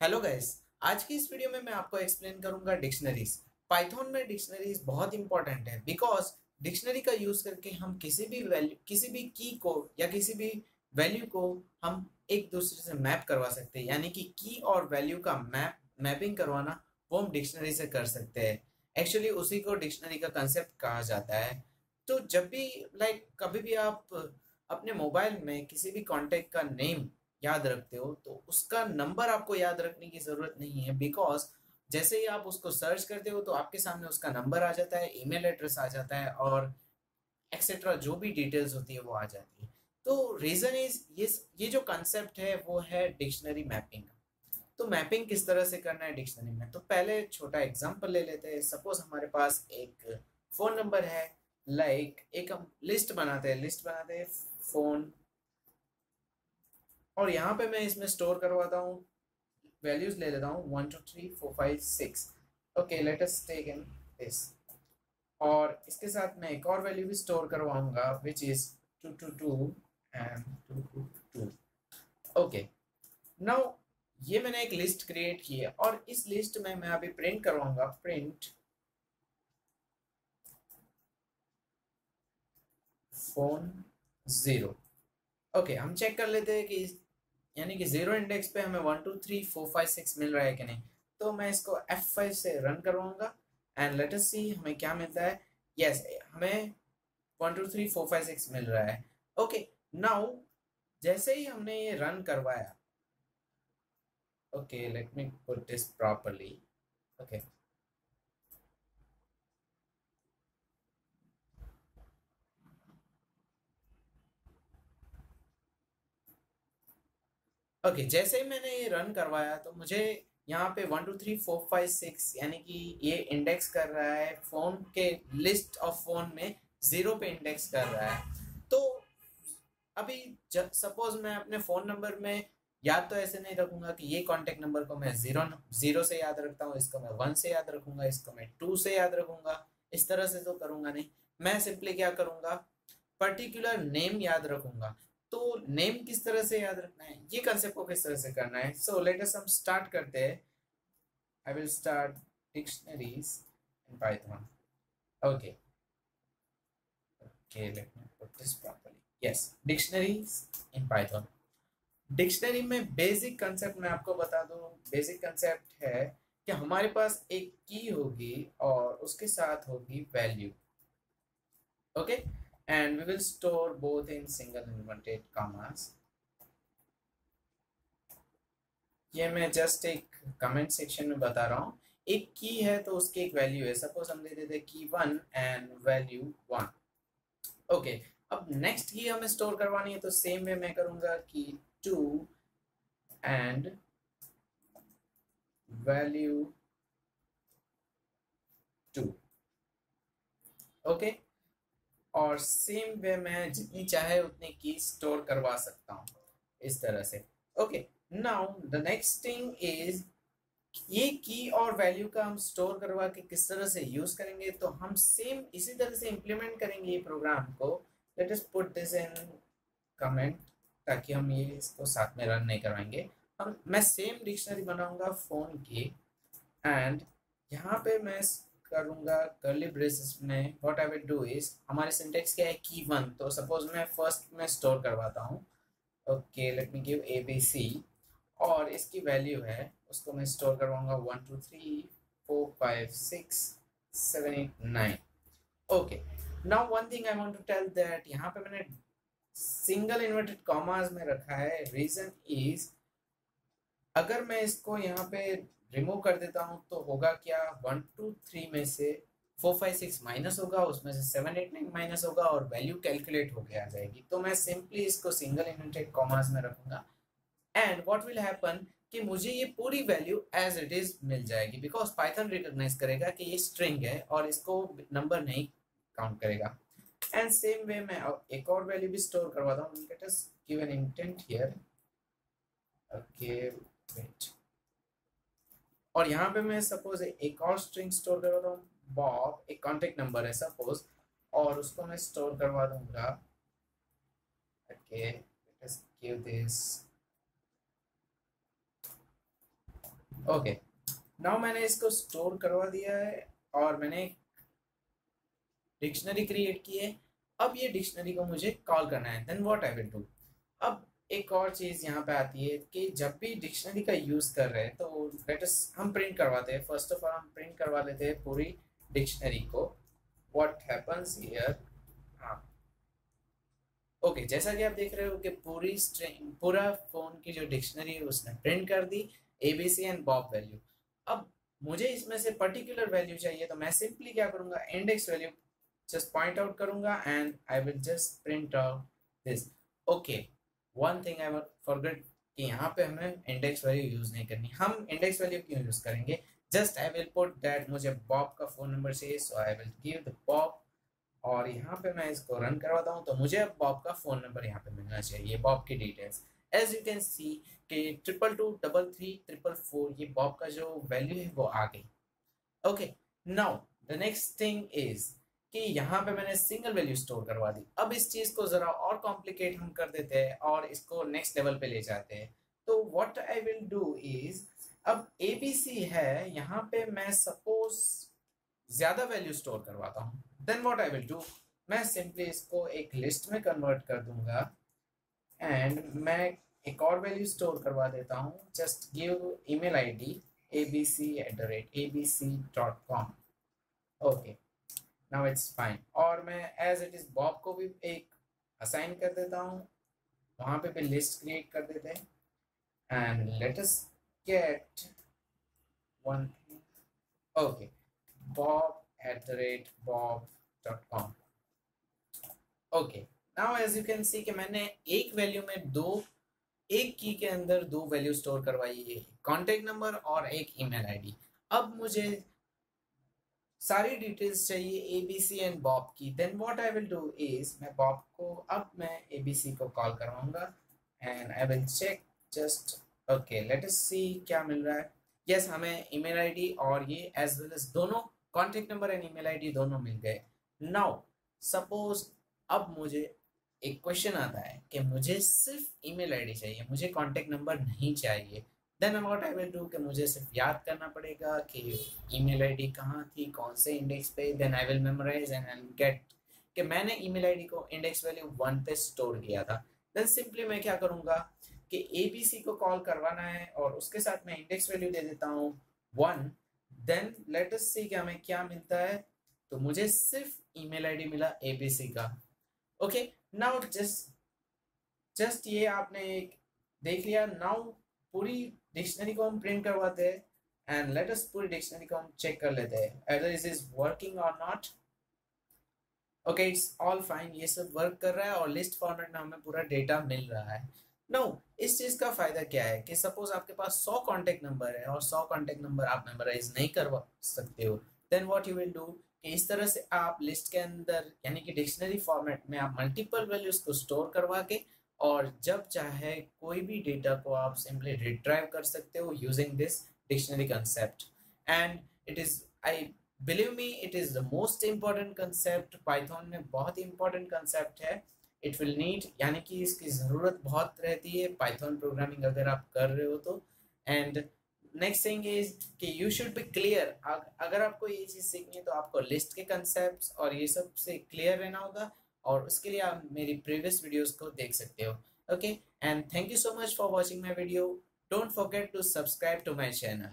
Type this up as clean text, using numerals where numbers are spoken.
Hello guys. आज की इस वीडियो में मैं आपको एक्सप्लेन करूंगा डिक्शनरीज। पाइथन में डिक्शनरीज बहुत इंपॉर्टेंट है बिकॉज डिक्शनरी का यूज करके हम किसी भी की को या किसी भी वैल्यू को हम एक दूसरे से मैप करवा सकते हैं, यानी कि की और वैल्यू का मैपिंग करवाना वो हम डिक्शनरी से कर सकते हैं। एक्चुअली उसी को डिक्शनरी का कंसेप्ट कहा जाता है। तो जब भी कभी भी आप अपने मोबाइल में किसी भी कॉन्टेक्ट का नेम याद रखते हो तो उसका नंबर आपको याद रखने की जरूरत नहीं है, बिकॉज जैसे ही आप उसको सर्च करते हो तो आपके सामने उसका नंबर आ जाता है, ईमेल एड्रेस आ जाता है और एक्सेट्रा जो भी डिटेल्स होती है वो आ जाती है। तो रीजन इज ये जो कंसेप्ट है वो है डिक्शनरी मैपिंग का। तो मैपिंग किस तरह से करना है डिक्शनरी में, तो पहले छोटा एग्जांपल ले लेते हैं। सपोज हमारे पास एक फोन नंबर है, एक हम लिस्ट बनाते हैं फोन, और यहाँ पे मैं इसमें स्टोर करवाता हूँ, वैल्यूज ले लेता हूँ 1 2 3 4 5 6। Okay, let us take in this. और इसके साथ मैं एक और वैल्यू भी स्टोर करवाऊंगा which is 2 2 2 and 2 2 2। Okay, now ये मैंने एक लिस्ट क्रिएट की है और इस लिस्ट में मैं अभी प्रिंट करवाऊंगा, प्रिंट फोन 0। ओके, हम चेक कर लेते हैं कि यानी कि 0 इंडेक्स पे हमें 1 2 3 4 5 6 मिल रहा है कि नहीं। तो मैं इसको F5 से रन करवाऊंगा एंड लेट अस सी हमें क्या मिलता है। यस, हमें 1 2 3 4 5 6 मिल रहा है। ओके, नाउ जैसे ही हमने ये रन करवाया, okay let me put this properly. Okay, okay, जैसे ही मैंने ये रन करवाया तो मुझे यहाँ पे 1 2 3 4 5 6 यानी कि ये इंडेक्स कर रहा है फोन के लिस्ट ऑफ फोन में, 0 पे इंडेक्स कर रहा है। तो अभी सपोज मैं अपने फोन नंबर में याद तो ऐसे नहीं रखूंगा कि ये कॉन्टेक्ट नंबर को मैं जीरो जीरो से याद रखता हूँ, इसको मैं 1 से याद रखूंगा, इसको मैं 2 से याद रखूंगा। इस तरह से तो करूंगा नहीं। मैं सिंपली क्या करूंगा, पर्टिकुलर नेम याद रखूंगा। तो नेम किस तरह से याद रखना है, ये कंसेप्ट को किस तरह से करना है, सो लेट अस हम स्टार्ट करते हैं। I will start dictionaries in Python. Okay, okay let me put this properly. Yes, dictionaries in Python. Dictionary में बेसिक कंसेप्ट मैं आपको बता दूं। बेसिक कंसेप्ट है कि हमारे पास एक की होगी और उसके साथ होगी value. Okay, and we will store both in single inverted commas. ये मैं जस्ट एक कमेंट सेक्शन में बता रहा हूँ। एक की है तो उसकी एक वैल्यू है, सपोज हम दे देते की 1 एंड वैल्यू 1। ओके, अब नेक्स्ट की हमें स्टोर करवानी है तो सेम वे मैं करूंगा कि 2 एंड वैल्यू 2। ओके, और सेम वे मैं जितनी चाहे उतनी की स्टोर करवा सकता हूँ इस तरह से। Okay, now the next thing is ये की और वैल्यू का हम स्टोर करवा के किस तरह से यूज करेंगे, तो हम सेम इसी तरह से इम्प्लीमेंट करेंगे ये प्रोग्राम को। Let us put this in comment ताकि हम ये इसको साथ में रन नहीं करवाएंगे। मैं सेम डिक्शनरी बनाऊंगा फोन की, एंड यहाँ पे मैं करूंगा कर्ली ब्रेसेस में। What I will do is, हमारे सिंटेक्स क्या है की 1, तो सपोज मैं फर्स्ट में स्टोर करवाता हूँ। Okay, let me give ABC और इसकी वैल्यू है उसको मैं स्टोर करवाऊंगा 1 2 3 4 5 6 7 8 9। Okay, now one thing I want to tell that यहाँ पे मैंने सिंगल इन्वर्टेड कॉमास में रखा है। रीजन इज अगर मैं इसको यहाँ पे रिमूव कर देता हूँ तो होगा क्या, 1 2 3 में से 4 5 6 माइनस होगा, उसमें से 7 8 9 माइनस होगा और वैल्यू कैलकुलेट होके आ जाएगी। तो मैं सिंपली इसको सिंगल इन्वर्टेड कॉमास में रखूंगा एंड व्हाट विल हैपन कि मुझे ये पूरी वैल्यू एज इट इज मिल जाएगी, बिकॉज पाइथन रिकॉग्नाइज करेगा कि ये स्ट्रिंग है और इसको नंबर नहीं काउंट करेगा। एंड सेम वे मैं एक और वैल्यू भी स्टोर करवाता हूँ। Let us give an intent here. Okay, wait, और यहाँ पे मैं सपोज एक और स्ट्रिंग स्टोर करवाता हूँ, बॉब एक कॉन्टेक्ट नंबर है सपोज, और उसको मैं स्टोर करवा दूंगा। Okay, let us give this okay, now मैंने इसको स्टोर करवा दिया है और मैंने डिक्शनरी क्रिएट की है। अब ये डिक्शनरी को मुझे कॉल करना है, then what I will do. अब एक और चीज़ यहाँ पे आती है कि जब भी डिक्शनरी का यूज़ कर रहे हैं तो लेट अस हम प्रिंट करवाते हैं। फर्स्ट ऑफ ऑल हम प्रिंट करवा लेते हैं पूरी डिक्शनरी को। व्हाट हैपन्स हियर, हाँ ओके, जैसा कि आप देख रहे हो कि पूरी स्ट्रिंग पूरा फोन की जो डिक्शनरी है उसने प्रिंट कर दी, एबीसी एंड बॉब वैल्यू। अब मुझे इसमें से पर्टिकुलर वैल्यू चाहिए तो मैं सिंपली क्या करूंगा, index value just point out करूंगा and I will just print out this. Okay, one thing I forget कि यहाँ पे हमें इंडेक्स वैल्यू यूज नहीं करनी। हम इंडेक्स वैल्यू क्यों यूज करेंगे, just I will put that मुझे बॉब का फोन नंबर चाहिए, so I will give the Bob और यहाँ पे मैं इसको रन करवाता हूँ तो मुझे अब बॉब का फ़ोन नंबर यहाँ पे मिलना चाहिए, बॉब की details. As you can see कि 222 333 4 ये बॉब का जो वैल्यू है वो आ गई। Okay, now the next thing is कि यहाँ पे मैंने सिंगल वैल्यू स्टोर करवा दी। अब इस चीज़ को ज़रा और कॉम्प्लिकेट हम कर देते हैं और इसको नेक्स्ट लेवल पे ले जाते हैं। तो what I will do is, अब एबीसी है, यहाँ पे मैं सपोज ज़्यादा वैल्यू स्टोर करवाता हूँ, then what I will do, मैं सिंपली इसको एक लिस्ट में कन्वर्ट कर दूंगा एंड मैं एक और वैल्यू स्टोर करवा देता हूँ। Just give email ID abc@abc.com। Okay, now it's fine. और मैं एज इट इज बॉब को भी एक असाइन कर देता हूँ, वहाँ पे भी लिस्ट क्रिएट कर देते हैं and let us get one. Okay, bob@bob.com। Okay, now as you can see कि मैंने एक वैल्यू में एक की के अंदर दो वैल्यू स्टोर करवाई है, कॉन्टेक्ट नंबर और एक ईमेल आईडी। अब मुझे सारी डिटेल्स चाहिए एबीसी एंड बॉब की, then what I will do is मैं बॉब को, अब मैं एबीसी को कॉल करवाऊंगा and I will check just. Okay, let us see क्या मिल रहा है। यस, हमें ईमेल आईडी और ये एज वेल एज दोनों contact number and email ID दोनों मिल गए। नाउ सपोज अब मुझे एक क्वेश्चन आता है कि मुझे सिर्फ ईमेल आईडी चाहिए, मुझे कॉन्टेक्ट नंबर नहीं चाहिए। Then what I will do कि मुझे सिर्फ याद करना पड़ेगा कि ईमेल आईडी कहाँ थी, कौन से इंडेक्स पे। Then I will memorise and I get कि मैंने ईमेल आईडी को इंडेक्स वैल्यू 1 पे स्टोर किया था। देन सिंपली मैं क्या करूँगा कि एबीसी को कॉल करवाना है और उसके साथ मैं इंडेक्स वैल्यू दे देता हूँ 1। देन लेट अस सी कि हमें क्या मिलता है, तो मुझे सिर्फ ईमेल आईडी मिला एबीसी का। ओके, नाउ जस्ट ये आपने एक देख लिया। नाउ पूरी डिक्शनरी को हम प्रिंट करवाते हैं एंड लेट अस पूरी डिक्शनरी को हम चेक कर लेते हैं अदर इज इज वर्किंग और not. Okay, it's all fine, ये सब वर्क कर रहा है और लिस्ट फॉर्मेट में हमें पूरा डेटा मिल रहा है। नो, इस चीज़ का फ़ायदा क्या है कि सपोज आपके पास 100 कॉन्टेक्ट नंबर है और 100 कॉन्टेक्ट नंबर आप मेमोराइज नहीं करवा सकते हो, then what you will do कि इस तरह से आप लिस्ट के अंदर यानी कि डिक्शनरी फॉर्मेट में आप मल्टीपल वैल्यूज को स्टोर करवा के और जब चाहे कोई भी डेटा को आप सिंपली रिट्राइव कर सकते हो using this dictionary concept. And it is, I believe me, it is the most important concept, Python में बहुत इंपॉर्टेंट कंसेप्ट है। इट विल नीड यानी कि इसकी ज़रूरत बहुत रहती है पाइथन प्रोग्रामिंग अगर आप कर रहे हो तो। एंड नेक्स्ट थिंग इज कि यू शुड बी क्लियर, अगर आपको ये चीज़ सीखनी है तो आपको लिस्ट के कंसेप्ट और ये सब से क्लियर रहना होगा और उसके लिए आप मेरी प्रीवियस वीडियोस को देख सकते हो। Okay, and thank you so much for watching my video. Don't forget to subscribe to my channel.